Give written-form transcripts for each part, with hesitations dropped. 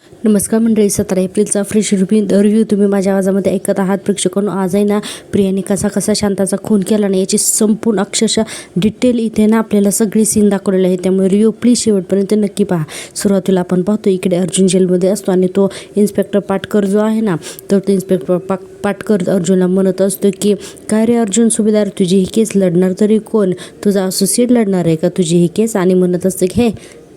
नमस्कार मंडळी, 17 एप्रिलचा fresh review तुम्ही माझ्या आवाजामध्ये ऐकत आहात. प्रेक्षकांनो, आज आहे ना प्रियाने कसा शांताचा खून केला ना याची संपूर्ण अक्षरशः डिटेल इथे ना आपल्याला सगळी सीन दाखवलेलं आहे. त्यामुळे रिव्ह्यू प्लीज शेवटपर्यंत नक्की पहा. सुरुवातीला आपण पाहतो इकडे अर्जुन जेलमध्ये असतो आणि तो इन्स्पेक्टर पाटकर जो आहे ना, तर तो इन्स्पेक्टर पाटकर अर्जुनला म्हणत असतो की काय रे अर्जुन सुभेदार, तुझी ही केस लढणार तरी कोण? तुझा असोसिएट लढणार आहे का तुझी ही केस? आणि म्हणत असतं की हे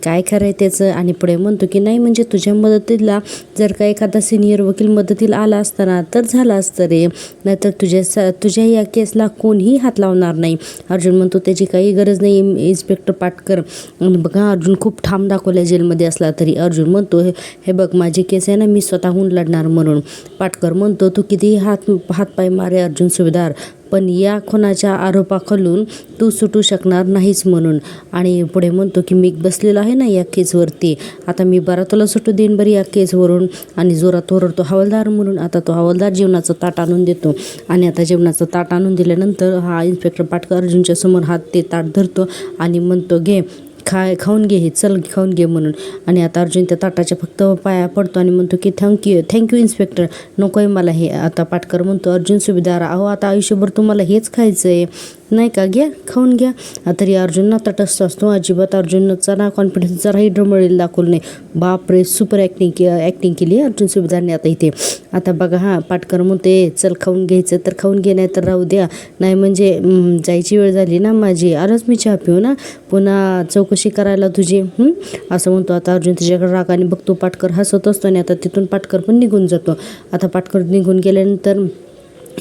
काय खरं आहे त्याचं. आणि पुढे म्हणतो की नाही म्हणजे तुझ्या मदतीला जर का एखादा सिनियर वकील मदतीला आला असताना तर झाला असतं रे, नाहीतर तुझ्या या केसला कोणीही हात लावणार नाही. अर्जुन म्हणतो त्याची काही गरज नाही इन्स्पेक्टर पाटकर. आणि बघा अर्जुन खूप ठाम दाखवला जेलमध्ये असला तरी. अर्जुन म्हणतो हे बघ माझी केस आहे ना, मी स्वतःहून लढणार म्हणून. पाटकर म्हणतो तू कितीही हातपाय मारे अर्जुन सुभेदार, पण या खुनाच्या आरोपाखालून तू सुटू शकणार नाहीस म्हणून. आणि पुढे म्हणतो की मी बसलेलो आहे ना या केसवरती, आता मी बरा तुला सुटू देईन बरी या केसवरून. आणि जोरात ओरडतो हवालदार म्हणून. आता तो हवालदार जेवणाचं ताट आणून देतो. आणि आता जेवणाचं ताट आणून दिल्यानंतर हा इन्स्पेक्टर पाटकर अर्जुनच्या समोर ते ताट धरतो आणि म्हणतो घे खाऊन घे, हे चल खाऊन घे म्हणून. आणि आता अर्जुन त्या ताटाच्या फक्त पाया पडतो आणि म्हणतो की थँक्यू इन्स्पेक्टर, नको आहे मला हे. आता पाटकर म्हणतो अर्जुन सुभेदार, अहो आता आयुष्यभर तुम्हाला हेच खायचं आहे नाही का, घ्या खाऊन घ्या. तरी अर्जुनना तटस्थ असतो. अजिबात अर्जुनचा ना कॉन्फिडन्स जराही डळमळीला दाखवलं नाही. बापरे, सुपर ॲक्टिंग केली अर्जुन सुभेदारने आता इथे. आता बघा हा पाटकर म्हणते चल खाऊन घ्यायचं तर खाऊन घे, नाही तर राहू द्या, नाही म्हणजे जायची वेळ झाली ना माझी, आलोच मी चहा पिऊ ना, पुन्हा चौकशी करायला तुझी असं म्हणतो. आता अर्जुन तिच्याकडे रागाने बघतो. पाटकर हसत असतो आणि आता तिथून पाटकर पण निघून जातो. आता पाटकर निघून गेल्यानंतर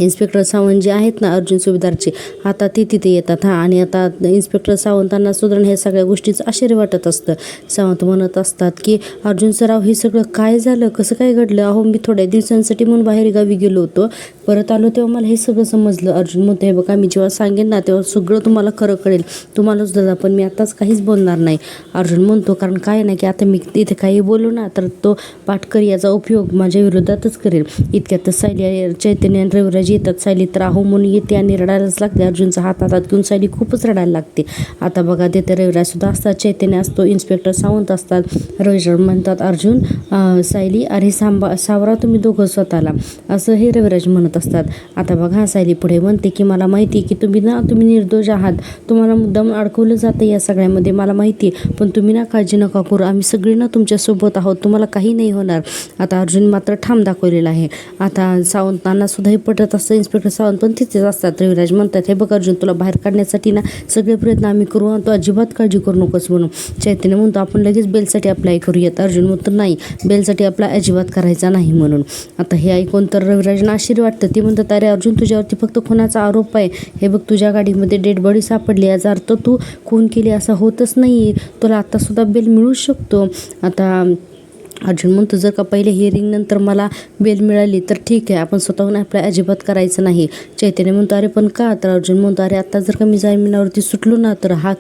इन्स्पेक्टर सावंत जे आहेत ना अर्जुन सुभेदारचे, आता ते तिथे येतात. आणि आता इन्स्पेक्टर सावंतांना सुद्धा ह्या सगळ्या गोष्टीचं आश्चर्य वाटत असतं. सावंत म्हणत असतात की अर्जुन सराव हे सगळं काय झालं, कसं काय घडलं? अहो मी थोड्या दिवसांसाठी म्हणून बाहेरगावी गेलो होतो, परत आलो तेव्हा मला हे सगळं समजलं. अर्जुन म्हणतो हे बघा मी जेव्हा सांगेन ना तेव्हा सगळं तुम्हाला खरं कळेल, तुम्हाला सुद्धा, पण मी आताच काहीच बोलणार नाही. अर्जुन म्हणतो कारण काय नाही की आता मी तिथे काही बोलू ना तर तो पाटकर याचा उपयोग माझ्या विरोधातच करेल. इतक्यातच सायली, चैतन्य आणि रविराज येतात. सायली तर आहो म्हणून येते आणि रडायलाच लागते. अर्जुनचा हातात घेऊन सायली खूपच रडायला लागते. आता बघा तिथे रविराज सुद्धा असतात, चैतन्य असतो, इन्स्पेक्टर सावंत असतात. रविराज म्हणतात अर्जुन सायली अरे सावरा तुम्ही दोघं स्वतःला, असं हे रविराज म्हणत असतात. आता बघा सायली पुढे म्हणते की मला माहिती आहे की तुम्ही निर्दोष आहात, तुम्हाला मुद्दाम अडकवलं जातं या सगळ्यामध्ये, मला माहिती आहे, पण तुम्ही ना काळजी नका करू, आम्ही सगळे ना तुमच्यासोबत आहोत, तुम्हाला काही नाही होणार. आता अर्जुन मात्र ठाम दाखवलेला आहे. आता सावंतांना सुद्धा हे पटत असतं. इन्स्पेक्टर सावंत पण तिथेच असतात. रविराज म्हणतात हे बघ अर्जुन तुला बाहेर काढण्यासाठी ना सगळे प्रयत्न आम्ही करू, आणि तू अजिबात काळजी करू नकोस म्हणून. चैतन्य म्हणतो आपण लगेच बेलसाठी अप्लाय करूयात. अर्जुन म्हणतो नाही, बेलसाठी अप्लाय अजिबात करायचा नाही म्हणून. आता हे ऐकून तर रविराजना आश्चर्य वाटतं. ती म्हणतात अरे अर्जुन तुझ्यावरती फक्त खुनाचा आरोप आहे, हे बघ तुझ्या गाडीमध्ये डेड बॉडी सापडली, याचा अर्थ तू खून केली असं होतच नाही, तुला आत्तासुद्धा बेल मिळू शकतो. आता अर्जुन म्हणतो जर का पहिले हिअरिंग नंतर मला बेल मिळाली तर ठीक आहे, आपण स्वतःहून अप्लाय अजिबात करायचं नाही. चैतन्य म्हणतो अरे पण का? तर अर्जुन म्हणतो अरे आत्ता जर का मी जामिनावरती सुटलो ना तर हा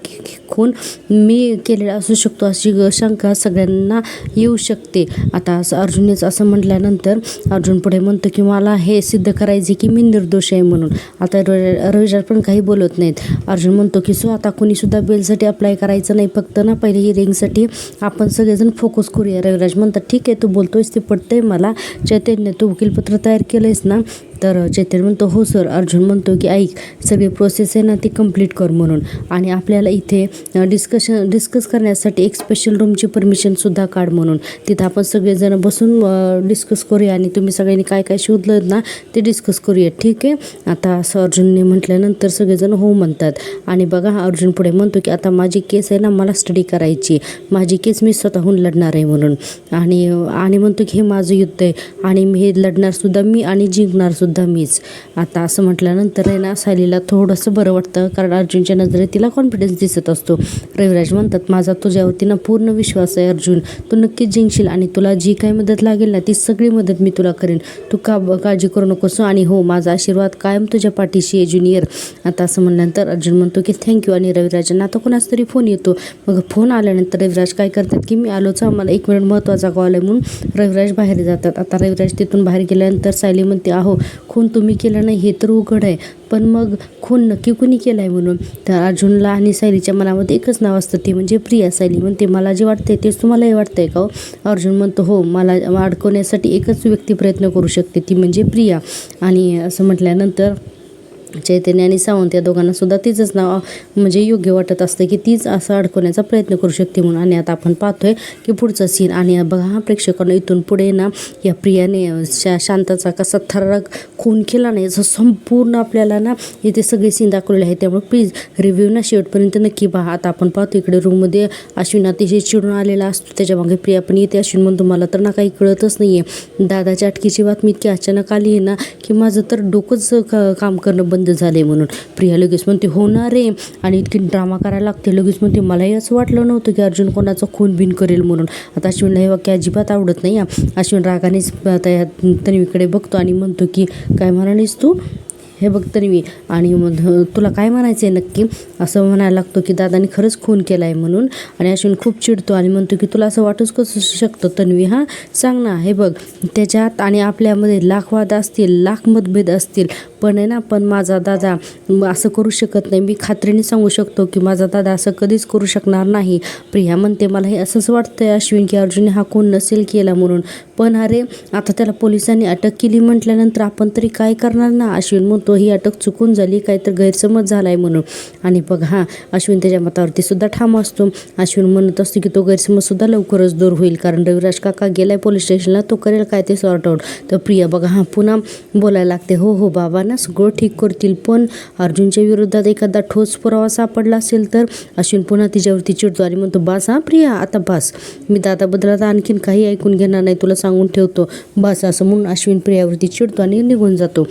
खून मी केलेला असू शकतो अशी शंका सगळ्यांना येऊ शकते. आता असं अर्जुननेच असं म्हटल्यानंतर अर्जुन पुढे म्हणतो की मला हे सिद्ध करायचे की मी निर्दोष आहे म्हणून. आता रविराज पण काही बोलत नाहीत. अर्जुन म्हणतो की आता कोणीसुद्धा बेलसाठी अप्लाय करायचं नाही, फक्त ना पहिले हिअरिंगसाठी आपण सगळेजण फोकस करूया. रविराज म्हणतात ठीक आहे, तू बोलतोयस ते पटतंय मला. चैतन्य तू वकीलपत्र तयार केलंयस ना? तर चैतन्य म्हणतो हो सर. अर्जुन म्हणतो की ऐक सगळी प्रोसेस आहे ना ती कंप्लीट कर म्हणून, आणि आपल्याला इथे डिस्कस करण्यासाठी एक स्पेशल रूमची परमिशनसुद्धा काढ म्हणून. तिथं आपण सगळेजण बसून डिस्कस करूया आणि तुम्ही सगळ्यांनी काय काय शोधलं ना ते डिस्कस करूया, ठीक आहे? आता असं अर्जुनने म्हटल्यानंतर सगळेजण हो म्हणतात. आणि बघा अर्जुन पुढे म्हणतो की आता माझी केस आहे ना मला स्टडी करायची, माझी केस मी स्वतःहून लढणार आहे म्हणून. आणि म्हणतो की हे माझं युद्ध आहे आणि हे लढणारसुद्धा मी आणि जिंकणारसुद्धा मीच. आता असं म्हटल्यानंतर आहे ना सायलीला थोडंसं बरं वाटतं, कारण अर्जुनच्या नजरेत तिला कॉन्फिडन्स दिसत असतो. रविराज म्हणतात माझा तुझ्यावरती ना पूर्ण विश्वास आहे अर्जुन, तू नक्कीच जिंकशील आणि तुला जी काही मदत लागेल ना ती सगळी मदत मी तुला करेन, तू काळजी करू नकोस. आणि हो माझा आशीर्वाद कायम तुझ्या पाठीशी आहे ज्युनियर. आता असं म्हणल्यानंतर अर्जुन म्हणतो की थँक्यू. आणि रविराजांना आता कोणाच तरी फोन येतो. मग फोन आल्यानंतर रविराज काय करतात की मी आलोच, मला 1 मिनिट महत्त्वाचा कॉल आहे म्हणून रविराज बाहेर जातात. आता रविराज तिथून बाहेर गेल्यानंतर सायली म्हणते, अहो खून तुम्ही केला नाही हे तर उघड आहे, पण मग खून नक्की कुणी केला आहे म्हणून. तर अर्जुनला आणि सायलीच्या मनामध्ये एकच नाव असतं, ते म्हणजे प्रिया. सायली म्हणते, मला जे वाटतंय तेच तुम्हालाही वाटतंय का हो? अर्जुन म्हणतो, हो, मला अडकवण्यासाठी एकच व्यक्ती प्रयत्न करू शकते, ती म्हणजे प्रिया. आणि असं म्हटल्यानंतर चैतन्य आणि सावंत या दोघांना सुद्धा तिचंच नाव म्हणजे योग्य वाटत असतं की तीच असं अडकवण्याचा प्रयत्न करू शकते म्हणून. आणि आता आपण पाहतोय की पुढचा सीन. आणि बघा हा प्रेक्षकांना, इथून पुढे ना या प्रियाने शांताचा कसा थरारक खून केला नाही याचं संपूर्ण आपल्याला ना इथे सगळे सीन दाखवलेले आहे. त्यामुळे प्लीज रिव्ह्यू ना शेवटपर्यंत नक्की पहा. आता आपण पाहतो इकडे रूममध्ये अश्विन अतिशय चिडून आलेला असतो, त्याच्या मागे प्रिया पण येते. अश्विन म्हणतो, मला तर ना काही कळतच नाही आहे, दादाच्या अटकेची बातमी इतकी अचानक आली आहे ना की माझं तर डोकंच काम करणं बंद झाले म्हणून. प्रिया लगेच म्हणते, होणार रे, आणि इतकी ड्रामा करायला लागते. लगेच म्हणते, मलाही असं वाटलं नव्हतं की अर्जुन कोणाचं खून बिन करेल म्हणून. आता अश्विनला हे वाक्य अजिबात आवडत नाही. अश्विन रागानेच तन्वीकडे बघतो आणि म्हणतो की काय म्हणालीस तू, हे बघ तन्वी, आणि मग तुला काय म्हणायचं आहे नक्की, असं म्हणायला लागतो की दादाने खरंच खून केला आहे म्हणून. आणि अश्विन खूप चिडतो आणि म्हणतो की तुला असं वाटूच कसं शकतं तन्वी, हां सांग ना. हे बघ, त्याच्यात आणि आपल्यामध्ये लाख वाद असतील, लाख मतभेद असतील, पण आहे ना, पण माझा दादा असं करू शकत नाही. मी खात्रीने सांगू शकतो की माझा दादा असं कधीच करू शकणार नाही. प्रिया म्हणते, मला हे असंच वाटतंय अश्विन की अर्जुनने हा खून नसेल केला म्हणून, पण अरे आता त्याला पोलिसांनी अटक केली म्हटल्यानंतर आपण तरी काय करणार ना. अश्विन म्हणतो, ही अटक चुकून झाली, काय तर गैरसमज झाला आहे म्हणून. आणि बघ हा अश्विन त्याच्या मतावरती सुद्धा ठाम असतो. अश्विन म्हणत असतो की तो गैरसमजसुद्धा लवकरच दूर होईल, कारण रविराज काका गेलाय पोलीस स्टेशनला, तो करेल काय ते सॉर्ट आउट. तर प्रिया बघा हा पुन्हा बोलायला लागते, हो हो बाबा ना सगळं ठीक करतील, पण अर्जुनच्या विरोधात एखादा ठोस पुरावा सापडला असेल तर. अश्विन पुन्हा तिच्यावरती चिडतो आणि म्हणतो, बास हा प्रिया, आता बास, मी दादाबद्दल आता आणखीन काही ऐकून घेणार नाही, तुला सांगून ठेवतो, बस. असं म्हणून अश्विन प्रियावरती चिडतो आणि निघून जातो.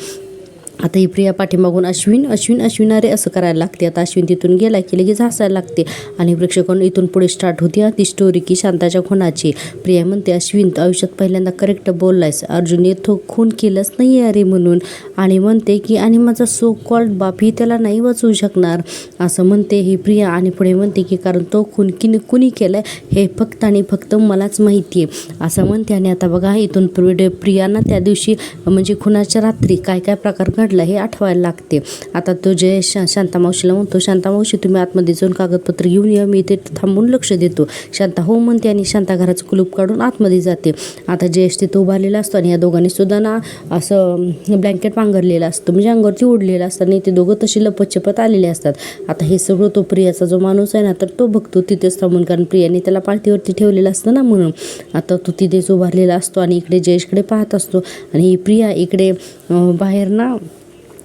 आता ही प्रिया पाठीमागून अश्विन अश्विन अश्विन अरे असं करायला लागते. आता अश्विन तिथून गेला की लगेच हसायला लागते. आणि प्रेक्षकांना इथून पुढे स्टार्ट होती ती स्टोरी की शांताच्या खुनाची. प्रिया म्हणते, अश्विन आयुष्यात पहिल्यांदा करेक्ट बोललायस, अर्जुनने तो खून केलंच नाही अरे म्हणून. आणि म्हणते की आणि माझा सो कॉल्ड बापही त्याला नाही वाचवू शकणार, असं म्हणते ही प्रिया. आणि पुढे म्हणते की कारण तो खून कुणी केलाय हे फक्त आणि फक्त मलाच माहिती आहे, असं म्हणते. आणि आता बघा इथून पुढे प्रियाना त्या दिवशी म्हणजे खुनाच्या रात्री काय काय प्रकार घडला हे आठवायला लागते. आता तो जयेश शांता मावशीला म्हणतो, शांता मावशी तुम्ही आतमध्ये जाऊन कागदपत्र घेऊन या, मी इथे थांबून लक्ष देतो. शांता हो म्हणते आणि शांता घराचं कुलूप काढून आतमध्ये जाते. आता जयेश तिथं उभारलेला असतो आणि या दोघांनी सुद्धा ना असं ब्लँकेट पांघरलेलं असतं, म्हणजे अंगावरती ओढलेलं असतं आणि ते दोघं तशी लपतछपत आलेले असतात. आता हे सगळं तो प्रियाचा जो माणूस आहे ना तर तो बघतो तिथेच थांबून, कारण प्रियाने त्याला पाळतीवरती ठेवलेलं असतं ना म्हणून. आता तो तिथेच उभारलेला असतो आणि इकडे जयेशकडे पाहत असतो. आणि ही प्रिया इकडे बाहेर ना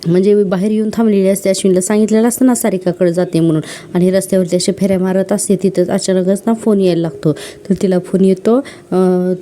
म्हणजे बाहेर येऊन थांबलेली असते. अश्विनला सांगितलेलं असतं ना सारिकाकडे जाते म्हणून. आणि रस्त्यावरती असे फेऱ्या मारत असते. तिथंच अचानकच ना फोन यायला लागतो. तर तिला फोन येतो,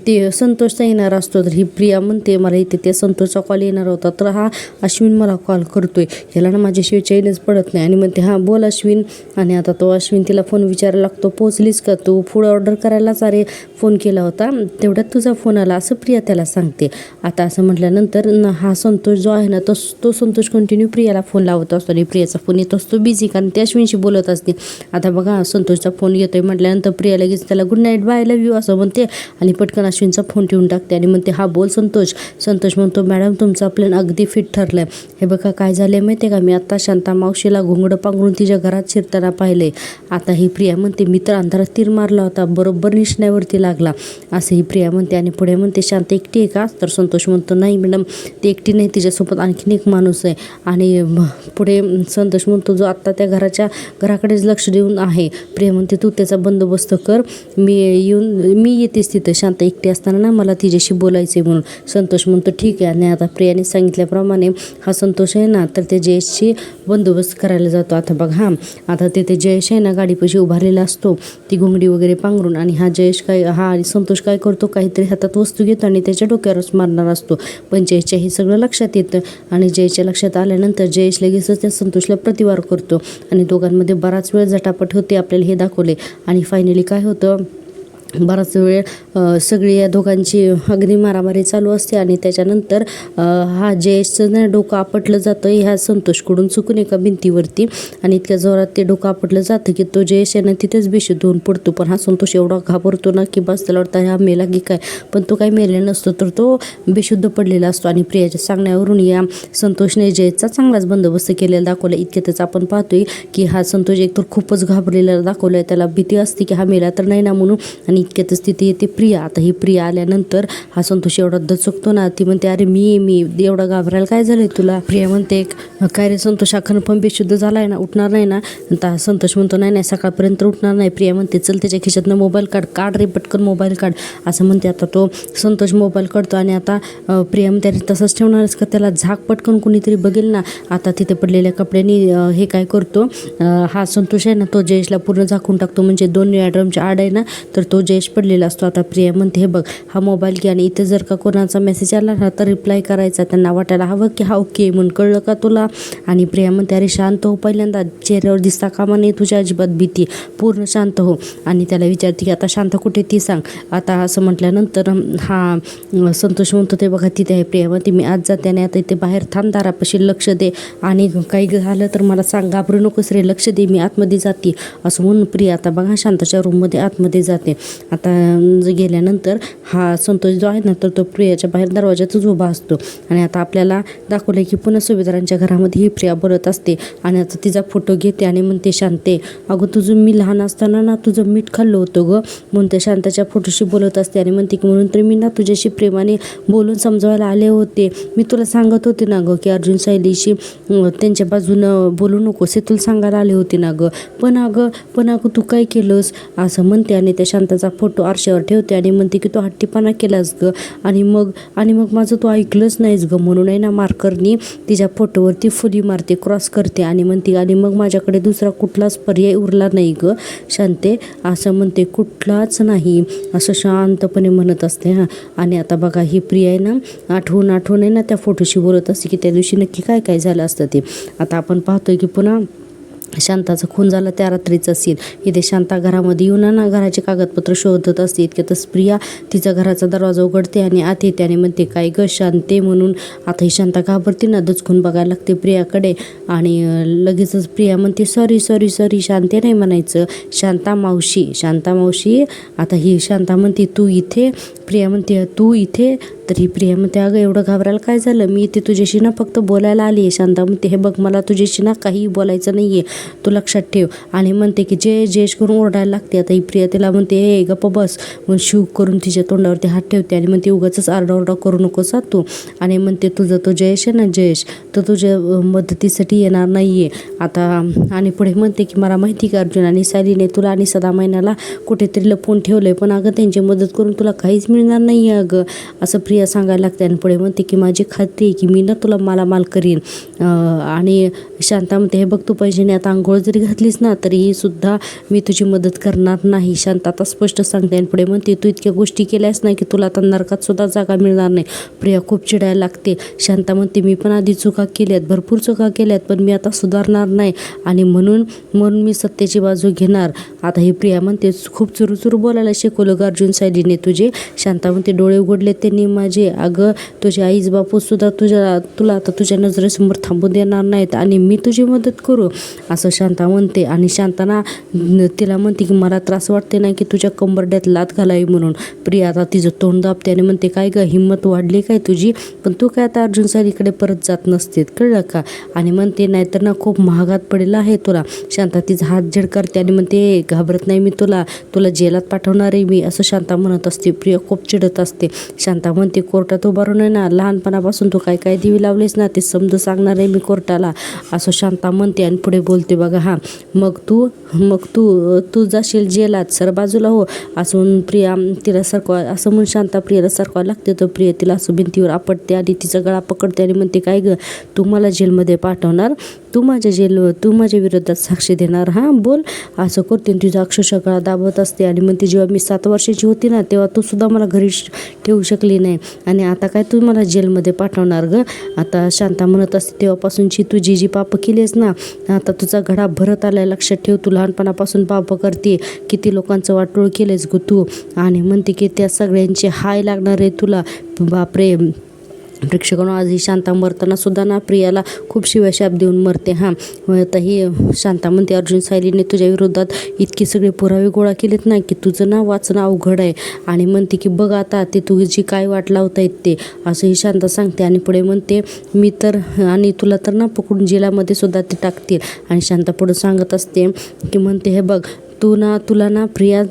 ते संतोषचा येणार असतो. तर ही प्रिया म्हणते, मला इथे ते संतोषचा कॉल येणार होता, तर हा अश्विन मला कॉल करतोय, ह्याला ना माझ्याशिवाय चैनच पडत नाही. आणि म्हणते, हां बोल अश्विन. आणि आता तो अश्विन तिला फोन विचारायला लागतो, पोचलीस का तू, फूड ऑर्डर करायलाच अरे फोन केला होता, तेवढ्यात तुझा फोन आला, असं प्रिया त्याला सांगते. आता असं म्हटल्यानंतर हा संतोष जो आहे ना तो संतोष कंटिन्यू प्रियाला फोन लावत असतो आणि प्रियाचा फोन येत असतो बिझी, कारण ते अश्विनशी बोलत असते. आता बघा संतोषचा फोन येतोय म्हटल्यानंतर प्रिया लगेच त्याला good night, bye, love you असं म्हणते आणि पटकन अश्विनचा फोन ठेवून टाकते आणि म्हणते, हा बोल संतोष. संतोष म्हणतो, मॅडम तुमचा प्लॅन अगदी फिट ठरलाय. हे बघा काय झालंय माहिती आहे का, मी आत्ता शांता मावशीला घोंगडं पांघरून तिच्या घरात शिरताना पाहिलंय. आता ही प्रिया म्हणते, मी तर अंधारात तीर मारला होता, बरोबर निशाण्यावरती लागला, असं ही प्रिया म्हणते. आणि पुढे म्हणते, शांत एकटी आहे का. तर संतोष म्हणतो, नाही मॅडम ती एकटी नाही, तिच्यासोबत आणखीन एक माणूस आहे. आणि पुढे संतोष म्हणतो, जो आत्ता त्या घराकडेच लक्ष देऊन आहे. प्रिया म्हणते, तू त्याचा बंदोबस्त कर, मी येतेच तिथं, शांत एकटी असताना ना मला तिच्याशी बोलायचं आहे म्हणून. संतोष म्हणतो, ठीक आहे. आणि आता प्रियाने सांगितल्याप्रमाणे हा संतोष आहे ना तर ते जयेशची बंदोबस्त करायला जातो. आता बघा आता ते जयेश आहे ना गाडीपाशी उभारलेला असतो, ती घोंगडी वगैरे पांघरून. आणि हा संतोष काय करतो, काहीतरी हातात वस्तू घेतो आणि त्याच्या डोक्यावरच मारणार असतो. पण जयेशच्या हे सगळं लक्षात येतं आणि जयेशच्या लक्षात आल्यानंतर जयेश लगेचच त्या संतोषला प्रतिवार करतो आणि दोघांमध्ये बराच वेळ झटापट होते, आपल्याला हे दाखवले. आणि फायनली काय होतं, बराच वेळ सगळी या दोघांची अगदी मारामारी चालू असते आणि त्याच्यानंतर हा जयेशचं ना डोकं आपटलं जातं ह्या संतोषकडून चुकून एका भिंतीवरती आणि इतक्या जोरात ते डोकं आपटलं जातं की तो जयेश आहे ना तिथेच बेशुद्ध होऊन पडतो. पण हा संतोष एवढा घाबरतो ना की बस त्याला वाटतं हा मेला की काय, पण तो काही मेलेला नसतो, तर तो बेशुद्ध पडलेला असतो. आणि प्रियाच्या सांगण्यावरून या संतोषने जयेशचा चांगलाच बंदोबस्त केलेला दाखवला. इतक्यातच आपण पाहतोय की हा संतोष एकतर खूपच घाबरलेला दाखवला आहे, त्याला भीती असते की हा मेला तर नाही ना म्हणून. आणि इतक्यातच तिथे येते प्रिया. आता ही प्रिया आल्यानंतर हा संतोष एवढा दचकतो ना, ती म्हणते अरे मी एवढा घाबरायला काय झालंय तुला. प्रिया म्हणते काय रे संतोष, अखंड पण बेशुद्ध झालाय ना, उठणार नाही ना. आता संतोष म्हणतो नाही सकाळपर्यंत उठणार नाही. प्रिया म्हणते चल त्याच्या खिशातनं मोबाईल काढ रे पटकन मोबाईल काढ असं म्हणते. आता तो संतोष मोबाईल काढतो आणि आता प्रिया म्हणते तसंच ठेवणारच का, त्याला झाक पटकन कुणीतरी बघेल ना. आता तिथे पडलेल्या कपड्यांनी हे काय करतो हा संतोष आहे ना, तो जयेशला पूर्ण झाकून टाकतो. म्हणजे 2 निळ्या ड्रमच्या आड आहे ना, तर तो जयेश पडलेला असतो. आता प्रिया म्हणते हे बघ हा मोबाईल घे आणि इथे जर का कोणाचा मेसेज आला ना तर रिप्लाय करायचा, त्यांना वाटायला हवं की हा ओके म्हणून, कळलं का तुला. आणि प्रिया म्हणते अरे शांत हो, पहिल्यांदा चेहऱ्यावर दिसता कामा नये तुझ्या अजिबात भीती, पूर्ण शांत हो. आणि त्याला विचारते की आता शांत कुठे ती सांग. आता असं म्हटल्यानंतर हा संतोष म्हणतो ते बघा तिथे आहे. प्रिया म्हणते मी आज जाते आणि आता इथे बाहेर थांब, दारापाशी लक्ष दे आणि काही झालं तर मला सांग, घाबरू नकोस रे, लक्ष दे, मी आतमध्ये जाते असं म्हणून प्रिया आता बघा शांताच्या रूममध्ये आतमध्ये जाते. आता गेल्यानंतर हा संतोष जो आहे ना तर तो प्रियाच्या बाहेर दरवाजातच उभा असतो. आणि आता आपल्याला दाखवलं की पुन्हा सुभेदारांच्या घरामध्ये ही प्रिया बोलत असते आणि आता तिचा फोटो घेते आणि म्हणते शांते अगं तुझं मी लहान असताना ना तुझं मीठ खाल्लं होतं गं म्हणून ते शांताच्या फोटोशी बोलत असते. आणि म्हणते की म्हणून तर मी ना तुझ्याशी प्रेमाने बोलून समजावायला आले होते, मी तुला सांगत होते ना गं की अर्जुन सायलीशी त्यांच्या बाजूनं बोलू नकोस, हे तुला सांगायला आले होते ना गं, पण अगं तू काय केलंस असं म्हणते. आणि त्या शांताचा फोटो आरशावर ठेवते आणि म्हणते की तू हट्टीपणा केलास गं आणि मग माझं तू ऐकलंच नाहीस गं, म्हणून आहे ना मार्करनी तिच्या फोटोवरती फुली मारते, क्रॉस करते आणि म्हणते आणि मग माझ्याकडे दुसरा कुठलाच पर्याय उरला नाही गं शांते असं म्हणते, कुठलाच नाही असं शांतपणे म्हणत असते. आणि आता बघा ही प्रिया आहे ना आठवून आहे ना त्या फोटोशी बोलत असते की त्या दिवशी नक्की काय झालं असतं ते. आता आपण पाहतोय की पुन्हा शांताचा खून झाला त्या रात्रीचा सीन. इथे शांता घरामध्ये येऊन ना घराचे कागदपत्र शोधत असते. इतक्यातच प्रिया तिचा घराचा दरवाजा उघडते आणि आत येते आणि म्हणते काय गं शांते म्हणून. आता ही शांता घाबरते ना, दचकून बघायला लागते प्रियाकडे आणि लगेचच प्रिया म्हणते सॉरी शांते नाही म्हणायचं, शांता मावशी. आता ही शांता म्हणते तू इथे, प्रिया म्हणते तू इथे, तर ही प्रिया म्हणते अगं एवढं घाबरायला काय झालं, मी इथे तुझ्याशी ना फक्त बोलायला आली आहे. शांता म्हणते हे बघ मला तुझ्याशी ना काही बोलायचं नाही आहे, तू लक्षात ठेव. आणि म्हणते की जयेश करून ओरडायला लागते. आता ही प्रिया तिला म्हणते हे गप्प बस म्हणून शिव करून तिच्या तोंडावरती हात ठेवते आणि म्हणते उगाचच आरडाओरडा करू नकोस तू. आणि म्हणते तुझा तो जयेश आहे ना जयेश तर तुझ्या मदतीसाठी येणार नाही आहे आता. आणि पुढे म्हणते की मला माहिती का अर्जुन आणि सायलीने तुला आणि सदा महिन्याला कुठेतरी लपवून ठेवलंय, पण अगं त्यांची मदत करून तुला काहीच मिळणार नाही आहे अगं असं प्रिया सांगायला लागते. आणि पुढे म्हणते की माझी खात्री आहे की मी ना तुला मालामाल करीन. आणि शांता म्हणते हे बघ तू पैशाने आता आंघोळ जरी घातलीस ना तरीही सुद्धा मी तुझी मदत करणार नाही, शांता आता स्पष्ट सांगते. आणि पुढे म्हणते तू इतक्या गोष्टी केल्यास नाही की तुला आता नरकात सुद्धा जागा मिळणार नाही. प्रिया खूप चिडायला लागते. शांता म्हणते मी पण आधी चुका केल्यात, भरपूर चुका केल्यात, पण मी आता सुधारणार नाही आणि म्हणून मी सत्याची बाजू घेणार. आता ही प्रिया म्हणते खूप चुरू बोलायला शिकवलं ग अर्जुन सायलीने तुझे. शांता म्हणते डोळे उघडले त्यांनी माझे, अगं तुझे आईच बापू सुद्धा तुला आता तुझ्या नजरेसमोर थांबून देणार नाहीत आणि मी तुझी मदत करू असं शांता म्हणते. आणि शांताना तिला म्हणते की मला त्रास वाटते ना की तुझ्या कंबरड्यात लात घालावी म्हणून. प्रिया आता तिचं तोंड दाबते आणि म्हणते काय ग हिंमत वाढली काय तुझी, पण तू काय आता अर्जुन सायलीकडे परत जात नसते कळलं का. आणि म्हणते नाहीतर ना खूप महागात पडेल आहे तुला. शांता तिचा हात जड करते आणि म्हणते घाबरत नाही मी तुला जेलात पाठवणार आहे मी असं शांता म्हणत असते. प्रिया खूप चिडत असते. शांता म्हणते कोर्टात उभारून आहे ना लहानपणापासून तू काय दिवी लावलेस ना ते समज सांगणार आहे मी कोर्टाला असं शांता म्हणते. आणि पुढे बोलते बघा मग तू जाशील जेलात, सर बाजूला हो असं म्हणून प्रिया तिला असं म्हणून शांता प्रियाला सरकवायला लागते. तर प्रिया तिला असं भिंतीवर आपटते आणि तिचा गळा पकडते आणि म्हणते काय ग तू मला जेलमध्ये पाठवणार, तू माझ्या विरोधात साक्षी देणार, हां बोल, असं करते. तुझा अक्षरशः गळा दाबत असते आणि म्हणते जेव्हा मी 7 वर्षाची होती ना तेव्हा तू सुद्धा मला घरी ठेवू शकली नाही आणि आता काय तू मला जेलमध्ये पाठवणार ग. आता शांता म्हणत असते तेव्हापासूनची तू जी पापं केलीस ना आता तुझा घडा भरत आलाय. लक्षात ठेव, तू लहानपणापासून पापं करते, किती लोकांचं वाटोळ केलेस ग तू. आणि म्हणते की त्या सगळ्यांचे हाय लागणार आहे तुला. बापरे प्रेक्षकांनो, आज ही शांता मरताना सुद्धा ना प्रियाला खूप शिव्याशाप देऊन मरते. हां आता ही शांता म्हणते अर्जुन सायलीने तुझ्या विरोधात इतके सगळे पुरावे गोळा केलेत ना की तुझं ना वाचणं अवघड आहे. आणि म्हणते की बघ आता ते तुझी काय वाट लावता येत ते, असं ही शांता सांगते. आणि पुढे म्हणते मी तर आणि तुला तर ना पकडून जेलामध्ये सुद्धा ते टाकतील. आणि शांता पुढे सांगत असते की म्हणते हे बघ तुला ना प्रिया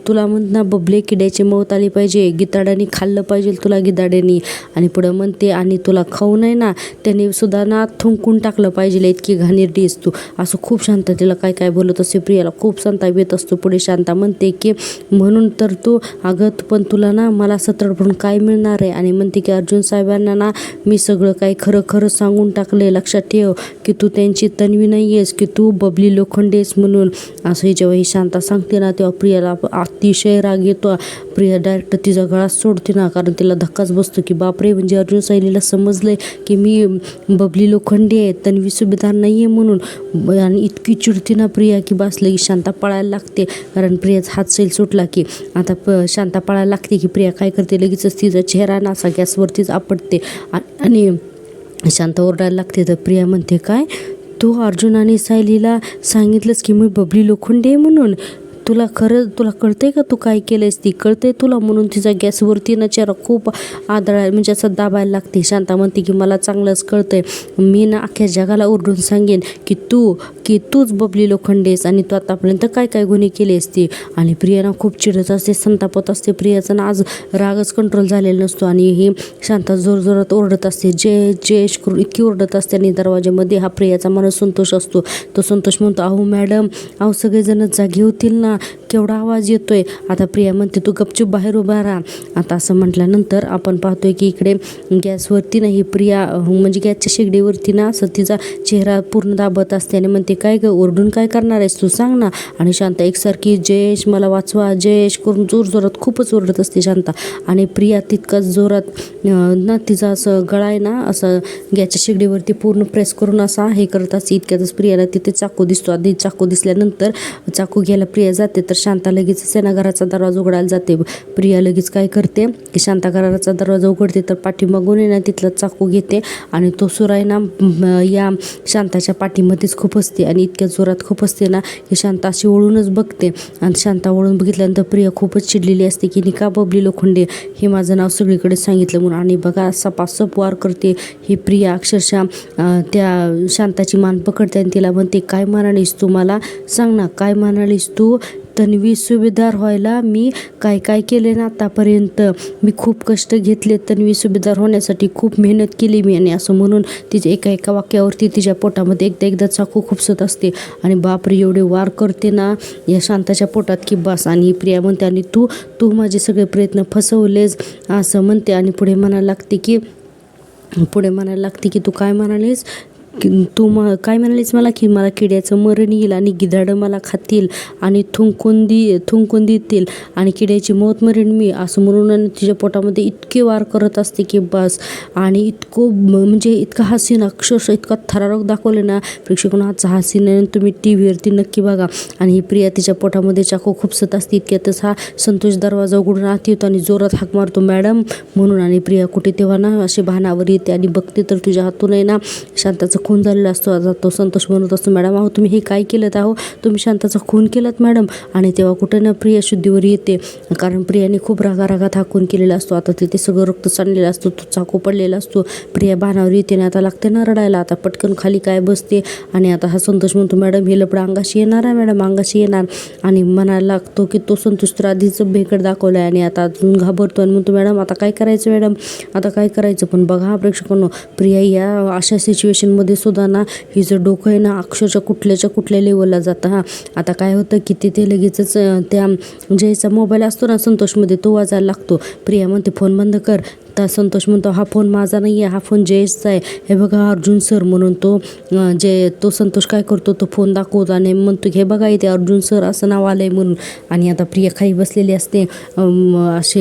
तुला ना बबले किड्याची मौत आली पाहिजे, गिताड्याने खाल्लं पाहिजे तुला गिताड्याने. आणि पुढं म्हणते आणि तुला खाऊ नाही ना त्याने सुद्धा ना थुंकून टाकलं पाहिजे, इतकी घाणेरडी तू. असं खूप शांता तिला काय काय बोलत असते. प्रियाला खूप संताप येत असतो. पुढे शांता म्हणते की म्हणून तर तू अगं पण तुला ना मला सतडपडून काय मिळणार आहे. आणि म्हणते की अर्जुन साहेबांना ना मी सगळं काही खरं सांगून टाकले. लक्षात ठेव की तू त्यांची तन्वी नाही आहेस, की तू बबली लोखंडे आहेस म्हणून. असं जेव्हा ही शांता सांगते ना तेव्हा प्रियाला अतिशय राग येतो. प्रिया डायरेक्ट तिचा गळा सोडते ना, कारण तिला धक्काच बसतो की बापरे म्हणजे अर्जुन सायलीला समजलंय की मी बबली लोखंडे आहे, तन्वी सुभेदार नाही आहे म्हणून. आणि इतकी चिडते ना प्रिया की बसलं की शांता पळायला लागते, कारण प्रियाचा हात सैल सुटला की आता शांता पळायला लागते की प्रिया काय करते लगेचच तिचा चेहरा ना असा गॅसवरतीच आपटते आणि शांता ओरडायला लागते. तर प्रिया म्हणते काय तू अर्जुन आणि सायलीला सांगितलंस की मी बबली लोखंडे आहे म्हणून, तुला कळतंय का तू काय केलंयस ती, कळतंय तुला. म्हणून तिचा गॅसवरती ना चेहरा खूप आदळायला म्हणजे असं दाबायला लागते. शांता म्हणते की मला चांगलंच कळतंय, मी ना अख्ख्या जगाला ओरडून सांगेन की तूच बबली लोखंडेस आणि तू आतापर्यंत काय गुन्हे केले असते. आणि प्रिया ना खूप चिडत असते, संतापत असते. प्रियाचा ना आज रागच कंट्रोल झालेला नसतो आणि ही शांता जोरजोरात ओरडत असते, जयेश करून इतकी ओरडत असते. आणि दरवाज्यामध्ये हा प्रियाचा माणूस संतोष असतो. तो संतोष म्हणतो अहो मॅडम, अहो सगळेजण जागे होतील ना, केवढा आवाज येतोय. आता प्रिया म्हणते तू गपचूप बाहेर उभा राहा. आता असं म्हटल्यानंतर आपण पाहतोय की इकडे गॅसवरती ना ही प्रिया म्हणजे गॅसच्या शेगडीवरती ना असं तिचा चेहरा पूर्ण दाबत असते आणि म्हणते काय ग ओरडून काय करणार आहेस तू, सांग ना. आणि शांता एकसारखी जयेश मला वाचवा जयेश करून जोरात खूपच ओरडत असते शांता. आणि प्रिया तितकंच जोरात ना तिचा असं गळा आहे ना असं गॅसच्या शेगडीवरती पूर्ण प्रेस करून असा हे करत असते. इतक्यातच प्रियाला तिथे चाकू दिसतो. आधी चाकू दिसल्यानंतर चाकू घ्यायला प्रिया जाते तर शांता लगेच ना घराचा दरवाजा उघडायला जाते. प्रिया लगेच काय करते की शांता घराचा दरवाजा उघडते तर पाठीमागून ना तिथला चाकू घेते आणि तो सुराई ना या शांताच्या पाठीमध्येच खुपसते आणि इतक्या जोरात खुपसते ना की शांता अशी वळूनच बघते. आणि शांता वळून बघितल्यानंतर प्रिया खूपच चिडलेली असते की निका बबली लोखंडे हे माझं नाव सगळीकडे सांगितलं म्हणून. आणि बघा सपासप वार करते ही प्रिया, अक्षरशः त्या शांताची मान पकडते आणि तिला म्हणते काय म्हणालीस तू, मला सांग ना काय म्हणालीस तू. तन्वी सुभेदार व्हायला मी काय केले ना आतापर्यंत, मी खूप कष्ट घेतले तन्वी सुभेदार होण्यासाठी, खूप मेहनत केली मी. आणि असं म्हणून तिच्या एका वाक्यावरती तिच्या पोटामध्ये एकदा चाकू खुपसत असते. आणि बापरे एवढे वार करते ना या शांताच्या पोटात की बस. आणि ही प्रिया म्हणते आणि तू माझे सगळे प्रयत्न फसवलेस असं म्हणते. आणि पुढे म्हणायला लागते की तू काय म्हणालीस तू काय म्हणालीस मला की मला किड्याचं मरण येईल आणि गिधाडं मला खातील आणि थुंकून देतील आणि किड्याची मौत मरेन मी असं म्हणून तिच्या पोटामध्ये इतके वार करत असते की बस. आणि म्हणजे इतका हसीन अक्षरशः इतका थरारक दाखवले ना प्रेक्षकांना, हाचा हसीन तुम्ही टी व्हीवरती नक्की बघा. आणि ही प्रिया तिच्या पोटामध्ये चाकू खुपसत असते. इतक्यातच हा संतोष दरवाजा उघडून आत येतो आणि जोरात हाक मारतो मॅडम म्हणून. आणि प्रिया कुठे तेव्हा ना असे भानावर येते आणि बघते तर तुझ्या हातून आहे ना शांताचा खून झालेला असतो. आता तो संतोष म्हणत असतो मॅडम अहो तुम्ही हे काय केलं आहो, तुम्ही शांताचा खून केलात मॅडम. आणि तेव्हा कुठं ना प्रिया शुद्धीवर येते, कारण प्रियाने खूप रागात हा खून केलेला असतो. आता तिथे सगळं रक्त सांडलेलं असतो, तो चाकू पडलेला असतो. प्रिया भानावर येते ना आता लागते ना रडायला. आता पटकन खाली काय बसते आणि आता हा संतोष म्हणतो मॅडम हे लपडं अंगाशी येणार आहे मॅडम, अंगाशी येणार. आणि म्हणायला लागतो की तो संतोष तर आधीच भेकड दाखवला आहे आणि आता अजून घाबरतो आणि म्हणतो मॅडम आता काय करायचं मॅडम, आता काय करायचं. पण बघा हा प्रेक्षकांनो, प्रिया या अशा सिच्युएशनमध्ये सुद्धा ना हिचं डोकं आहे ना अक्षरशः कुठल्या लेवलला जातं. हां आता काय होतं की तिथे लगेचच त्या जयचा मोबाईल असतो ना संतोषमध्ये तो वाजायला लागतो. प्रिया म्हणते फोन बंद कर. तर संतोष म्हणतो हा फोन माझा नाही आहे, हा फोन जयेशचा आहे, हे बघा अर्जुन सर म्हणून तो संतोष काय करतो, तो फोन दाखवतो आणि म्हणतो हे बघा इथे अर्जुन सर असं नाव आलं आहे म्हणून. आणि आता प्रिया खाली बसलेली असते असे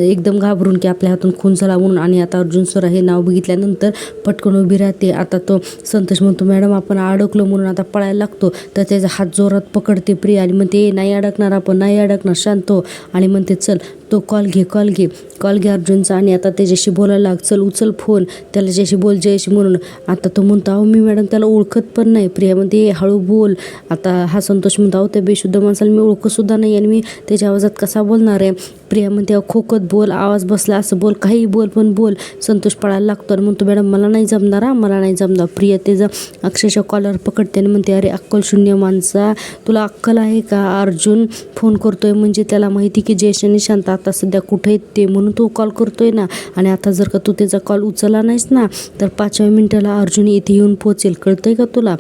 एकदम घाबरून की आपल्या हातून खून झाला म्हणून. आणि आता अर्जुन सर हे नाव बघितल्यानंतर पटकन उभी राहते. आता तो संतोष म्हणतो मॅडम आपण अडकलो म्हणून आता पळायला लागतो. तर त्याचा हात जोरात पकडते प्रिया आणि म्हणते नाही अडकणार, आपण नाही अडकणार, शांत हो. आणि म्हणते चल तो कॉल घे अर्जुनचा आणि आता त्याच्याशी बोलायला लाग, चल उचल फोन, त्याला ज्याशी बोल जयशी म्हणून. आता तो म्हणतो अहो मी मॅडम त्याला ओळखत पण नाही. प्रिया म्हणते हळू बोल. आता हा संतोष म्हणतो अहो त्या बेशुद्ध माणसाला मी ओळखतसुद्धा नाही आणि मी त्याच्या आवाजात कसा बोलणार आहे. प्रिया म्हणते अहो खोकत बोल, आवाज बसला असं बोल, काही बोल पण बोल. संतोष पळायला लागतो आणि म्हणतो मॅडम मला नाही जमणार, मला नाही जमणार. प्रिया त्याचं अक्षरशः कॉलर पकडते आणि म्हणते अरे अक्कल शून्य माणसा, तुला अक्कल आहे का? अर्जुन फोन करतोय म्हणजे त्याला माहिती की जयेश आणि शांत आता सध्या कुठे आहेत ते, म्हणून तो कॉल करतोय ना. आणि आता जर का तू त्याचा कॉल उचलला नाहीस ना तर 5व्या मिनिटाला अर्जुन इथे येऊन पोहोचेल, कळतंय का तुला?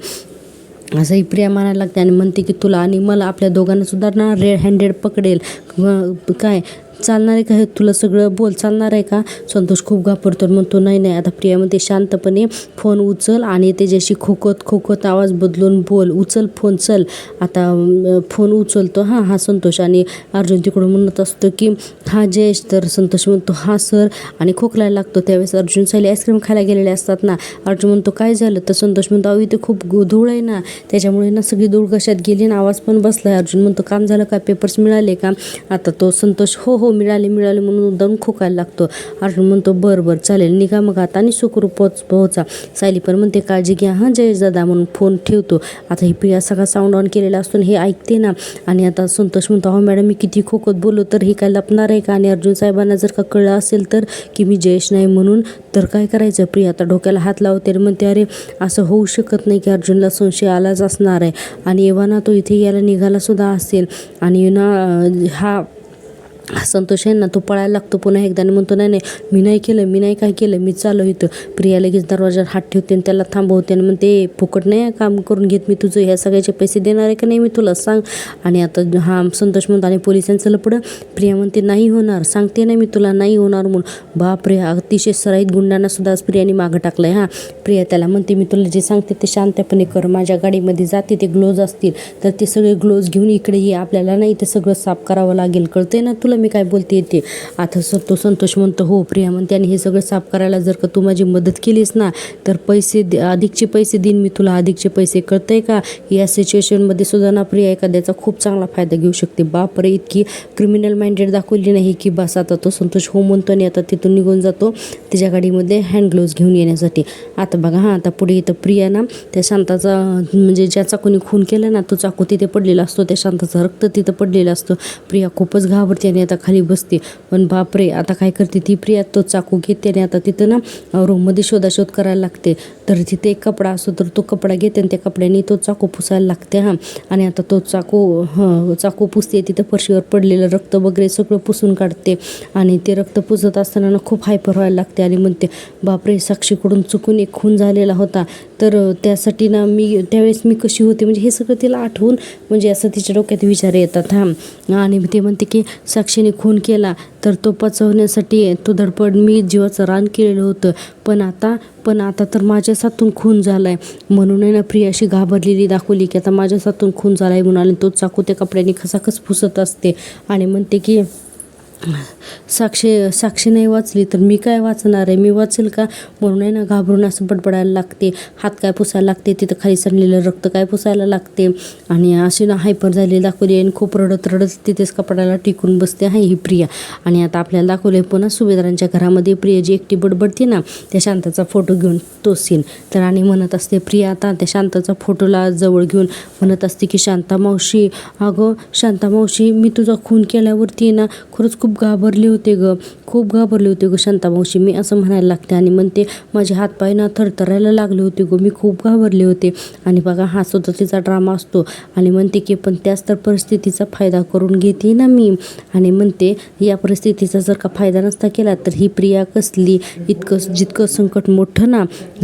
असंही प्रिया म्हणायला लागते आणि म्हणते की तुला आणि मला आपल्या दोघांना सुद्धा ना रेड हँडेड पकडेल. काय चालणार आहे का हे, तुला सगळं बोल चालणार आहे का? संतोष खूप घाबरतो म्हणतो नाही. आता प्रिया म्हणते शांतपणे फोन उचल आणि त्याच्याशी खोकत आवाज बदलून बोल, उचल फोन चल. आता फोन उचलतो हा संतोष आणि अर्जुन तिकडून म्हणत असतो की हा जयेश. तर संतोष म्हणतो हा सर आणि खोकलायला लागतो. त्यावेळेस अर्जुन सायली आईस्क्रीम खायला गेलेले असतात ना. अर्जुन म्हणतो काय झालं? तर संतोष म्हणतो अहो इथे खूप धूळ आहे ना, त्याच्यामुळे ना सगळी धूळ घशात गेली ना, आवाज पण बसला. अर्जुन म्हणतो काम झालं का, पेपर्स मिळाले का? आता तो संतोष हो मिळाले म्हणून दम खोकायला लागतो. अर्जुन म्हणतो बरं चालेल, निघा मग आता आणि सुखरूप पोहोचा. सायली पण म्हणते काळजी घ्या हां जयेश दादा म्हणून फोन ठेवतो. आता ही प्रिया सगळा साऊंड ऑन केलेला असतो हे ऐकते ना. आणि आता संतोष म्हणतो हो मॅडम मी किती खोकत बोललो तर ही काय लपणार आहे का? आणि अर्जुन साहेबांना जर का कळलं असेल तर की मी जयेश नाही म्हणून तर काय करायचं? प्रिया आता डोक्याला हात लावते आणि म्हणते अरे असं होऊ शकत नाही की अर्जुनला संशय आलाच असणार आहे आणि एव्हा ना तो इथे यायला निघाला सुद्धा असेल. आणि ना हा संतोष आहे ना तो पळायला लागतो पुन्हा एकदा आणि म्हणतो नाही मी नाही काय केलं, मी चालू इथं. प्रिया लगेच दरवाजावर हात ठेवते आणि त्याला थांबवते आणि म्हणते फुकट नाही काम करून घेत मी तुझं, ह्या सगळ्याचे पैसे देणार आहे का नाही मी तुला सांग. आणि आता हा संतोष म्हणतो आणि पोलिसांचं लपडं. प्रिया म्हणते नाही होणार, सांगते ना मी तुला नाही होणार म्हणून. बापरे अतिशय सराईत गुंडांना सुद्धा आज प्रियाने मागं टाकलंय. प्रिया त्याला म्हणते मी तुला जे सांगते ते शांतपणे कर, माझ्या गाडीमध्ये जाते ते ग्लोव्ज असतील तर ते सगळे ग्लोव्ज घेऊन इकडे ये, आपल्याला नाही ते सगळं साफ करावं लागेल, कळतंय ना तुला मी काय बोलते ते. आता तो संतोष म्हणतो हो. प्रिया म्हणते आणि हे सगळं साफ करायला जर का तू माझी मदत केलीस ना तर अधिकचे पैसे देईन मी तुला, अधिकचे पैसे, कळतंय का? या सिच्युएशनमध्ये सुद्धा ना प्रिया एखाद्याचा खूप चांगला फायदा घेऊ शकते. बापरे इतकी क्रिमिनल माइंडेड दाखवली नाही की बस. आता तो संतोष हो म्हणतो आणि आता तिथून निघून जातो तिच्या गाडीमध्ये हँड ग्लोव्ज घेऊन येण्यासाठी. आता बघा आता पुढे इथं प्रिया ना त्या शांताचा म्हणजे ज्याचा कोणी खून केला ना तो चाकू तिथे पडलेला असतो, त्या शांताचं रक्त तिथं पडलेलं असतं. प्रिया खूपच घाबरते आणि आता खाली बसते. पण बापरे आता काय करते ती प्रिया, तो चाकू घेते आणि आता तिथं ना रूममध्ये शोधाशोध करायला लागते. तर तिथे एक कपडा असतो तर तो कपडा घेते आणि त्या कपड्याने तो चाकू पुसायला लागते. आणि आता तो चाकू पुसते, तिथं फरशीवर पडलेलं रक्त वगैरे सगळं पुसून काढते. आणि ते रक्त पुसत असताना ना खूप हायपर व्हायला लागते आणि म्हणते बापरे साक्षीकडून चुकून एक खून झालेला होता तर त्यासाठी ना त्यावेळेस मी कशी होते, म्हणजे हे सगळं तिला आठवून म्हणजे असं तिच्या डोक्यात विचार येतात. आणि ते म्हणते की साक्षीने खून केला तर तो पचवण्यासाठी तो धडपड मी जीवाचं रान केलेलं होतं, पण आता तर माझ्याच हातून खून झाला आहे. म्हणून आहे ना प्रिया अशी घाबरलेली दाखवली की आता माझ्याच हातून खून झाला आहे म्हणून. आणि तो चाकू त्या कपड्याने खसाखस पुसत असते आणि म्हणते की साक्षी नाही वाचली तर मी काय वाचणार आहे, मी वाचेल का? म्हणून आहे ना घाबरून असं बडबडायला लागते, हात काय पुसायला लागते, तिथं खाली सांडलेलं रक्त काय पुसायला लागते. आणि अशी ना हायपर झालेली दाखवली आणि खूप रडत तिथेच कपड्याला टिकून बसते ही प्रिया. आणि आता आपल्याला दाखवलं पुन्हा सुभेदारांच्या घरामध्ये प्रिया जी एकटी बडबडते ना त्या शांताचा फोटो घेऊन तो सीन. तर आणि म्हणत असते प्रिया आता त्या शांताचा फोटोला जवळ घेऊन म्हणत असते की शांता मावशी, अगं शांता मावशी मी तुझा खून केल्यावरती ना खरंच खूप घाबरले होते ग शांता मावशी, मी असं म्हणायला लागते. आणि म्हणते माझे हातपाय ना थरथरायला लागले होते ग, मी खूप घाबरले होते. आणि बघा हा सुद्धा तिचा ड्रामा असतो. आणि म्हणते की पण त्याच तर परिस्थितीचा फायदा करून घेते ना मी. आणि म्हणते या परिस्थितीचा जर का फायदा नसता केला तर ही प्रिया कसली, जितकं संकट मोठं ना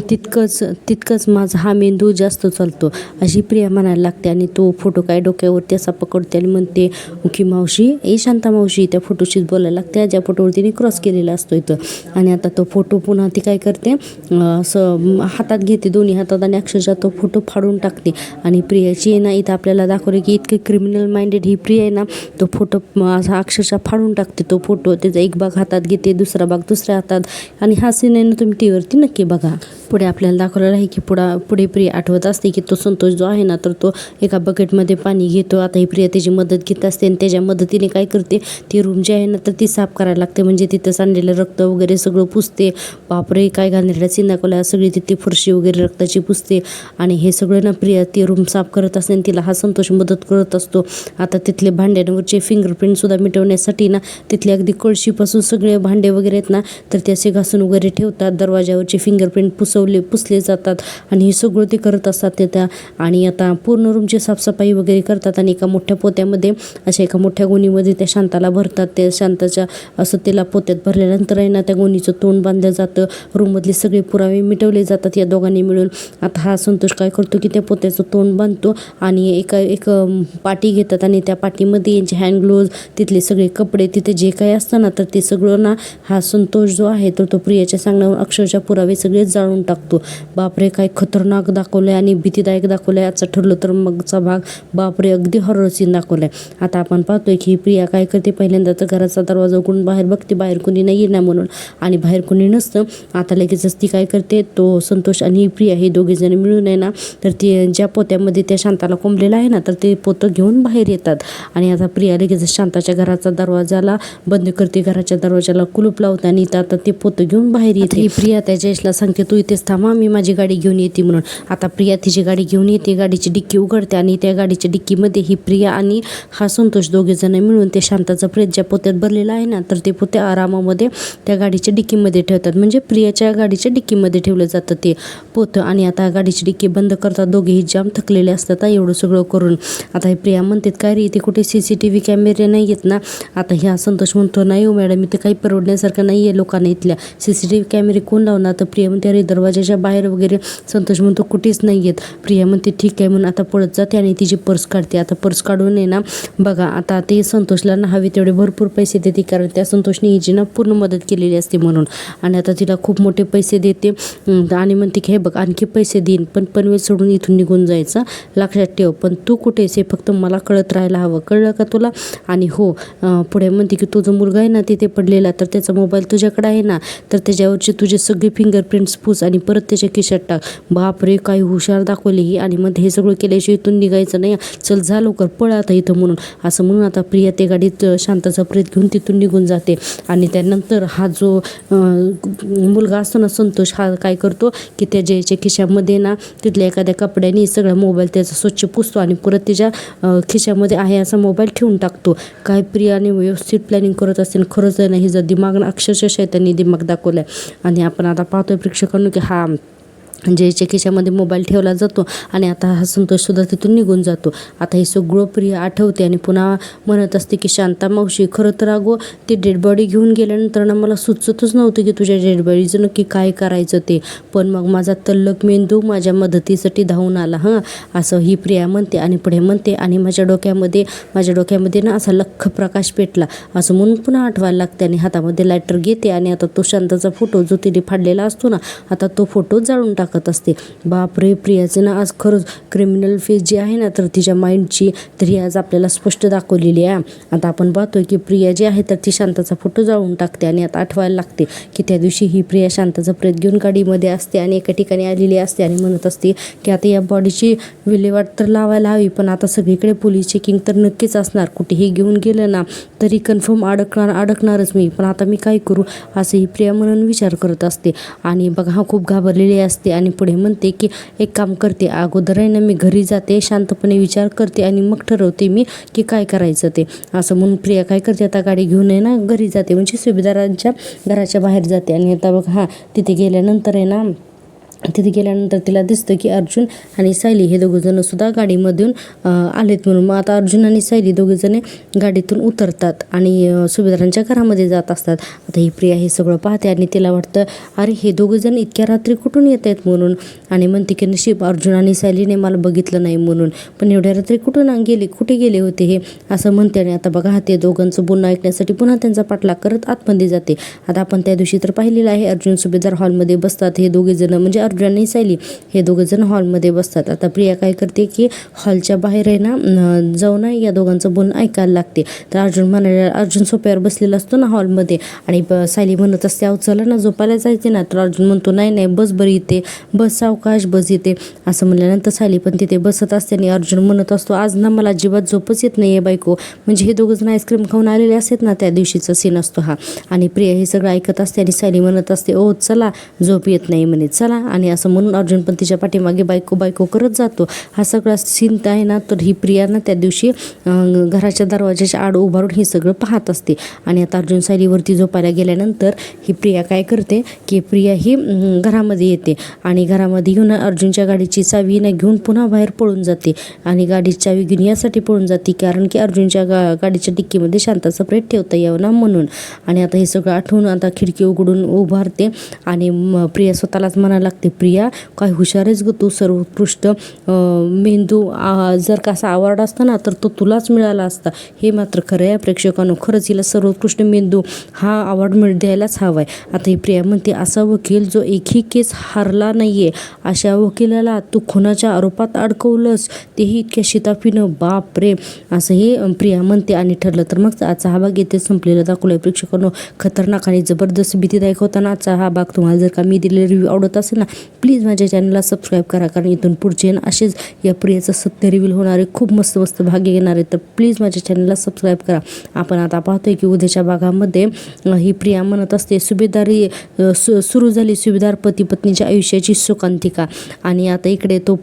तितकंच माझा हा मेंदू जास्त चालतो अशी प्रिया म्हणायला लागते. आणि तो फोटो काय डोक्यावरती असा पकडते आणि म्हणते की मावशी शांता मावशी त्या फोटोची फोटोशीच बोलायला लागते ज्या फोटोवर तिने क्रॉस केलेला असतो इथं. आणि आता तो फोटो पुन्हा ती काय करते असं हातात घेते दोन्ही हातात आणि अक्षरशः तो फोटो फाडून टाकते. आणि प्रियाची आहे ना इथं आपल्याला दाखवले की इतकी क्रिमिनल माइंडेड ही प्रिया आहे ना, तो फोटो असा अक्षरशः फाडून टाकते तो फोटो. त्याचा एक भाग हातात घेते, दुसरा भाग दुसऱ्या हातात. आणि हा सीन आहे ना तुम्ही टीव्हीवरती नक्की बघा. पुढे आपल्याला दाखवलेलं आहे की पुढे प्रिया आठवत असते की तो संतोष जो आहे ना तर तो एका बकेटमध्ये पाणी घेतो. आता ही प्रिया त्याची मदत घेत असते आणि त्याच्या मदतीने काय करते, ती रूम जी आहे ना तर ती साफ करायला लागते. म्हणजे तिथं सांडलेलं रक्त वगैरे सगळं पुसते. बापरे काय घाणेरड्या सीन दाखवल्या, सगळी तिथे फरशी वगैरे रक्ताची पुसते. आणि हे सगळं ना प्रिया ती रूम साफ करत असते आणि तिला हा संतोष मदत करत असतो. आता तिथले भांड्यांवरचे फिंगरप्रिंटसुद्धा मिटवण्यासाठी ना तिथले अगदी कळशीपासून सगळे भांडे वगैरे आहेत ना तर ते असे घासून वगैरे ठेवतात. दरवाजावरचे फिंगरप्रिंट पुसले जातात आणि हे सगळं ते करत असतात ते त्या. आणि आता पूर्ण रूमची साफसफाई वगैरे करतात आणि एका मोठ्या पोत्यामध्ये अशा एका मोठ्या गोणीमध्ये त्या शांताला भरतात. त्या शांताच्या असं त्याला पोत्यात भरल्यानंतर आहे ना त्या गोणीचं तोंड बांधलं जातं. रूममधले सगळे पुरावे मिटवले जातात या दोघांनी मिळून. आता हा संतोष काय करतो की त्या पोत्याचं तोंड बांधतो आणि एक पाटी घेतात आणि त्या पाटीमध्ये यांचे हँड ग्लोव्ज, तिथले सगळे कपडे, तिथे जे काही असतं ना तर ते सगळं ना हा संतोष जो आहे तर तो प्रियाच्या सांगण्यावर अक्षरशः पुरावे सगळे जाळून टाकतो. बापरे काय खतरनाक दाखवलंय आणि भीतीदायक दाखवलंय. आजचा ठरलं तर मगचा भाग बापरे अगदी हॉरर सीन दाखवलाय. आता आपण पाहतोय की प्रिया काय करते, पहिल्यांदा तर घराचा दरवाजा उघडून बाहेर बघते बाहेर कोणी नाही ना म्हणून, आणि बाहेर कोणी नसतं. आता लगेचच ती काय करते, तो संतोष आणि प्रिया हे दोघे जण मिळून आहे ना तर ती ज्या पोत्यामध्ये त्या शांताला कोंबलेला आहे ना तर ते पोतं घेऊन बाहेर येतात. आणि आता प्रिया लगेच शांताच्या घराचा दरवाजाला बंद करते, घराच्या दरवाजाला कुलूप लावते आणि आता ते पोतं घेऊन बाहेर येते. प्रिया त्या जयेशला सांगते तू इथेच थांबा, मी माझी गाडी घेऊन येते म्हणून. आता प्रिया तिची गाडी घेऊन येते, गाडीची डिक्की उघडते आणि त्या गाडीच्या डिक्कीमध्ये ही प्रिया आणि हा संतोष दोघे जण मिळून ते शांताचं प्रेत ज्या पोत्यात भरलेलं आहे ना तर ते पोते आरामामध्ये त्या गाडीच्या डिक्कीमध्ये ठेवतात. म्हणजे प्रियाच्या गाडीच्या डिक्कीमध्ये ठेवलं जातं ते पोतं. आणि आता गाडीची डिक्की बंद करतात, दोघेही जाम थकलेले असतात एवढं सगळं करून. आता हे प्रिया म्हणतात काय रे इथे कुठे CCTV कॅमेरे नाही आहेत ना. आता ह्या संतोष म्हणतो नाही हो मॅडम, इथे काही परवडण्यासारखं नाही आहे लोकांना, इथल्या CCTV कॅमेरे कोण लावणार. तर प्रिया म्हणते अरे दरवाजाच्या बाहेर वगैरे. संतोष म्हणतो कुठेच नाही आहेत. प्रिया म्हणते ठीक आहे म्हणून आता पळत जाते आणि तिची पर्स काढते. आता पर्स काढून आहे ना बघा आता ते संतोषला ना हवे तेवढे भरपूर पैसे देते, कारण त्या संतोषने हिची ना पूर्ण मदत केलेली असते म्हणून. आणि आता तिला खूप मोठे पैसे देते आणि म्हणते की हे बघ आणखी पैसे देईन पण पनवेल सोडून इथून निघून जायचं लक्षात ठेव, पण तू कुठेस हे फक्त मला कळत राहायला हवं, कळलं का तुला. आणि हो पुढे म्हणते की तो जो मुलगा आहे ना तिथे पडलेला तर त्याचा मोबाईल तुझ्याकडे आहे ना तर त्याच्यावरचे तुझे सगळे फिंगरप्रिंट्स पुस आणि परत त्याच्या खिशात टाक. बापरे काय हुशार दाखवली ही. आणि मग हे सगळं केल्याशिवाय इथून निघायचं नाही, चल जा लवकर पळ आता इथं म्हणून. असं म्हणून आता प्रिया ते गाडीत शांताचा प्रेत घेऊन तिथून निघून जाते. आणि त्यानंतर हा जो मुलगा असतो ना संतोष, हा काय करतो की त्या जयच्या खिशामध्ये ना तिथल्या एखाद्या कपड्याने सगळा मोबाईल त्याचा स्वच्छ पुसतो आणि परत त्याच्या खिशामध्ये आहे असा मोबाईल ठेवून टाकतो. काय प्रियाने व्यवस्थित प्लॅनिंग करत असते. खरंच आहे ना हिचा दिमाग ना अक्षरशः शैतानी दिमाग दाखवलाय. आणि आपण आता पाहतोय प्रेक्षकांनो की हा जयच्या खिशामध्ये मोबाईल ठेवला जातो आणि आता हा संतोषसुद्धा तिथून निघून जातो. आता हे सगळं प्रिया आठवते आणि पुन्हा म्हणत असते की शांता मावशी खरं तर अगो ते डेड बॉडी घेऊन गेल्यानंतर ना मला सुचतच नव्हतं की तुझ्या डेड बॉडीचं नक्की काय करायचं ते, पण मग माझा तल्लक मेंदू माझ्या मदतीसाठी धावून आला हां, असं ही प्रिया म्हणते. आणि पुढे म्हणते आणि माझ्या डोक्यामध्ये ना असा लख्ख प्रकाश पेटला असं म्हणून पुन्हा आठवायला लागते. आणि हातामध्ये लायटर घेते आणि आता तो शांताचा फोटो जो तिने फाडलेला असतो ना आता तो फोटो जाळून टाकत असते. बापरे प्रियाचे ना आज खरंच क्रिमिनल फेस जी आहे ना तर तिच्या माइंडची तर ही आज आपल्याला स्पष्ट दाखवलेली आहे. आता आपण पाहतोय की प्रिया जी आहे तर ती शांताचा फोटो जाळून टाकते आणि आता आठवायला लागते की त्या दिवशी ही प्रिया शांताचा प्रेत घेऊन गाडीमध्ये असते आणि एका ठिकाणी आलेली असते आणि म्हणत असते की आता या बॉडीची विल्हेवाट तर लावायला हवी, पण आता सगळीकडे पोलीस चेकिंग तर नक्कीच असणार, कुठेही घेऊन गेलं ना तरी कन्फर्म अडकणारच मी, पण आता मी काय करू असं ही प्रिया म्हणून विचार करत असते. आणि बघा हा खूप घाबरलेली असते आणि पुढे म्हणते की एक काम करते, अगोदर आहे ना मी घरी जाते, शांतपणे विचार करते आणि मग ठरवते मी की काय करायचं ते. असं म्हणून प्रिया काय करते आता गाडी घेऊन आहे ना घरी जाते, म्हणजे सुभेदारांच्या घराच्या बाहेर जाते. आणि आता बघा हा तिथे गेल्यानंतर आहे ना तिथे गेल्यानंतर तिला दिसतं की अर्जुन आणि सायली हे दोघंजणं सुद्धा गाडीमधून आलेत म्हणून. मग आता अर्जुन आणि सायली दोघेजणे गाडीतून उतरतात आणि सुभेदारांच्या घरामध्ये जात असतात. आता ही प्रिया हे सगळं पाहते आणि तिला वाटतं अरे हे दोघेजण इतक्या रात्री कुठून येत आहेत म्हणून, आणि म्हणते की नशीब अर्जुन आणि सायलीने मला बघितलं नाही म्हणून. पण एवढ्या रात्री कुठे गेले होते हे असं म्हणते. आणि आता बघा ते दोघांचं बोलणं ऐकण्यासाठी पुन्हा त्यांचा पाठलाग करत आतमध्ये जाते. आता आपण त्या दिवशी तर पाहिलेलं आहे अर्जुन सुभेदार हॉलमध्ये बसतात. हे दोघेजण म्हणजे अर्जुन आणि सायली हे दोघेजण हॉलमध्ये बसतात. आता प्रिया काय करते की हॉलच्या बाहेर आहे ना जाऊन या दोघांचं बोलणं ऐकायला लागते. तर अर्जुन सोप्यावर बसलेला असतो ना हॉलमध्ये आणि सायली म्हणत असते अहो चला ना झोपायला जायचे ना. तर अर्जुन म्हणतो नाही बस बरी येते, बस सावकाश बस येते असं म्हणल्यानंतर सायली पण तिथे बसत असते आणि अर्जुन म्हणत असतो आज ना मला अजिबात झोपच येत नाही आहे बायको. म्हणजे हे दोघंजण आईस्क्रीम खाऊन आलेले असतात ना त्या दिवशीचा सीन असतो हा. आणि प्रिया हे सगळं ऐकत असते आणि सायली म्हणत असते ओ चला झोप येत नाही म्हणे चला. आणि असं म्हणून अर्जुन पण तिच्या पाठीमागे बायको करत जातो. हा सगळा सीन आहे ना. तर ही प्रिया ना त्या दिवशी घराच्या दरवाजाच्या आड उभारून हे सगळं पाहत असते. आणि आता अर्जुन सायलीवरती झोपायला गेल्यानंतर ही प्रिया काय करते की प्रिया ही घरामध्ये येते आणि घरामध्ये येऊन अर्जुनच्या गाडीची चावी ना घेऊन पुन्हा बाहेर पळून जाते. आणि गाडीची चावी घेऊन यासाठी पळून जाते कारण की अर्जुनच्या गाडीच्या डिक्कीमध्ये शांताचा प्रेत ठेवता यावं ना म्हणून. आणि आता हे सगळं आठवून आता खिडकी उघडून उभारते आणि प्रिया स्वतःलाच म्हणायला लागते प्रिया काय हुशारच ग तू, सर्वोत्कृष्ट मेंदू जर का असा अवॉर्ड असता ना तर तो तुलाच मिळाला असता. हे मात्र खरं आहे प्रेक्षकांनो, खरंच हिला सर्वोत्कृष्ट मेंदू हा अवॉर्ड द्यायलाच हवा आहे. आता ही प्रिया म्हणते असा वकील जो एकही केस हारला नाहीये अशा वकिलाला तू खुनाच्या आरोपात अडकवलंस तेही इतक्या शिताफीनं, बाप रे असं ही प्रिया म्हणते. आणि ठरलं तर मग आजचा हा भाग इथे संपलेला दाखवलाय प्रेक्षकांनो. खतरनाक आणि जबरदस्त भीतीदायक होता ना आजचा हा भाग. तुम्हाला जर का मी दिलेला रिव्ह्यू आवडत असेल ना प्लीज माझ्या चॅनलला सबस्क्राईब करा कारण इथून पुढचे असेच या प्रियाचं सत्य रिव्हील होणारे खूप मस्त भाग येणार आहे. तर प्लीज माझ्या चॅनलला सबस्क्राईब करा. आपण आता पाहतोय की उद्याच्या भागामध्ये ही प्रिया म्हणत असते सुभेदारी सुरू झाली, सुभेदार पती पत्नीच्या आयुष्याची सुखांतिका. आणि आता इकडे तो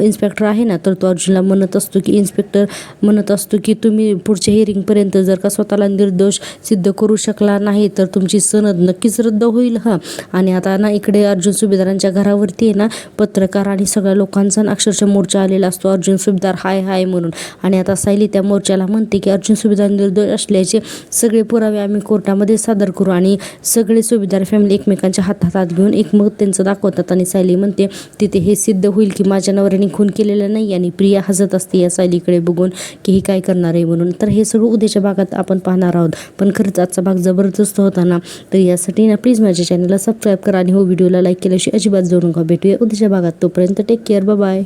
इन्स्पेक्टर आहे ना तर तो अर्जुनला म्हणत असतो की इन्स्पेक्टर म्हणत असतो की तुम्ही पुढच्या हिअरिंगपर्यंत जर का स्वतःला निर्दोष सिद्ध करू शकला नाही तर तुमची सनद नक्कीच रद्द होईल हा. आणि आता ना इकडे अर्जुन सुभेदारांच्या घरावरती आहे ना पत्रकार आणि सगळ्या लोकांचा अक्षरशः मोर्चा आलेला असतो अर्जुन सुभेदार हाय म्हणून. आणि आता सायली त्या मोर्चाला म्हणते की अर्जुन सुभेदार निर्दोष असल्याचे सगळे पुरावे आम्ही कोर्टामध्ये सादर करू. आणि सगळे सुभेदार फॅमिली एकमेकांच्या हातात घेऊन एकमत त्यांचं दाखवतात. आणि सायली म्हणते तिथे हे सिद्ध होईल की माझ्या नवऱ्याने खून केलेला नाही. आणि प्रिया हसत असते या सायलीकडे बघून की ही काय करणार आहे म्हणून. तर हे सगळं उद्याच्या भागात आपण पाहणार आहोत. पण खरंच आजचा भाग जबरदस्त होता ना. तर यासाठी ना प्लीज माझ्या चॅनलला सबस्क्राईब करा आणि हो व्हिडिओला लाईक केल्याशिवाय अजिबात जाऊ नका. भेटूया उद्याच्या भागात. तोपर्यंत टेक केअर, बाय.